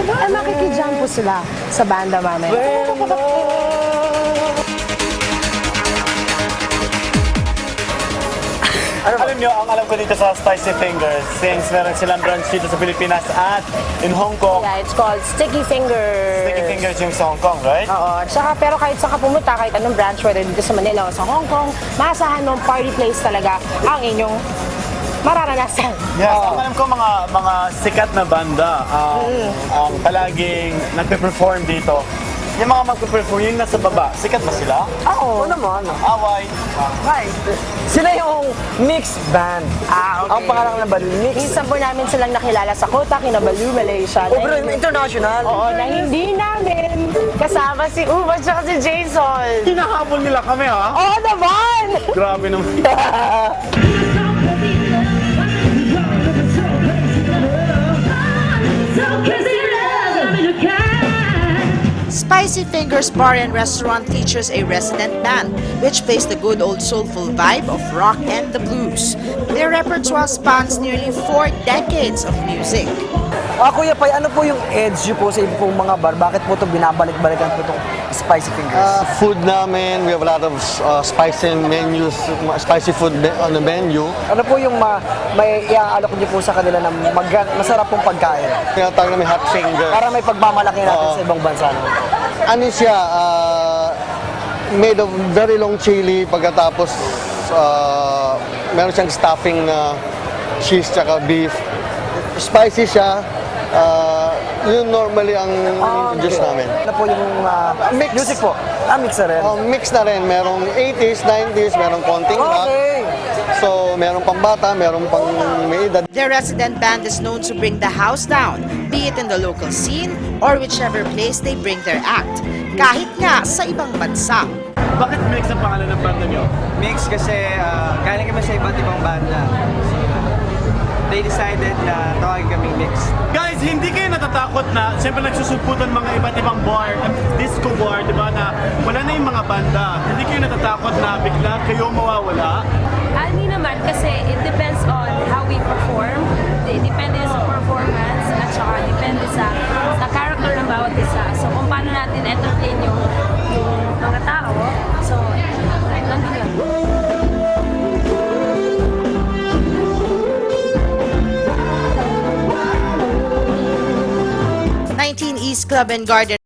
Ay, makikijam po sila sa banda mamaya. Alam nyo, ang alam ko dito sa Spicy Fingers, since meron silang branch dito sa Pilipinas at in Hong Kong. Yeah, it's called Sticky Fingers. Sticky Fingers yung sa Hong Kong, right? Oo. Saka, pero kahit saan ka pumunta, kahit anong branch, whether dito sa Manila o sa Hong Kong, maasahan mong party place talaga ang inyong mararanasan. Yes, ang alam ko mga sikat na banda ang palaging nagpe-perform dito. Yung mga magpe-perform, yung nasa baba, sikat ba sila? Oo. naman. Away. Hi. Sila yung mixed band. Ah, okay. Ang pangalan ng band, mixed. Minsan po namin silang nakilala sa Kota, Kinabalu, Malaysia. Oh, pero international. Oo, na hindi namin kasama si Uma at si Jason. Hinahabol nila kami, ha? Oo naman! Grabe naman. Spicy Fingers Bar and Restaurant features a resident band which plays the good old soulful vibe of rock and the blues. Their repertoire spans nearly 4 decades of music. Kuya Pai, ano po yung edge po sa iba pong mga bar? Bakit po ito binabalik-balikan po itong Spicy Fingers? Food namin, we have a lot of spicy menus, spicy food on the menu. Ano po yung may iaalok niyo po sa kanila na masarap pong pagkain? Tinatawag namin hot finger. Para may pagmamalaki natin sa ibang bansa. Ano siya, made of very long chili, pagkatapos meron siyang stuffing na cheese tsaka beef. Spicy siya, yun normally ang introduce namin. Ano po yung Mix. music po? Mix na rin. Mix na rin, merong 80s, 90s, merong konting rock. Okay. So, merong pang bata, merong pang may edad. Their resident band is known to bring the house down, be it in the local scene or whichever place they bring their act, kahit nga sa ibang bansa. Bakit mix ang pangalan ng banda nyo? Mix kasi galing kami sa iba't ibang banda. They decided na tawagin kaming mix. Guys, hindi kayo natatakot na siyempre nagsusugputan mga iba't ibang bar, disco bar, di ba, na wala na yung mga banda. Hindi kayo natatakot na bigla kayo mawawala? Hindi naman kasi it depends on how we perform. Depende sa performance at saka depende sa character ng bawat isa. So kung paano natin entertain yung mga tao, so nandun lang. 19 East Club and Garden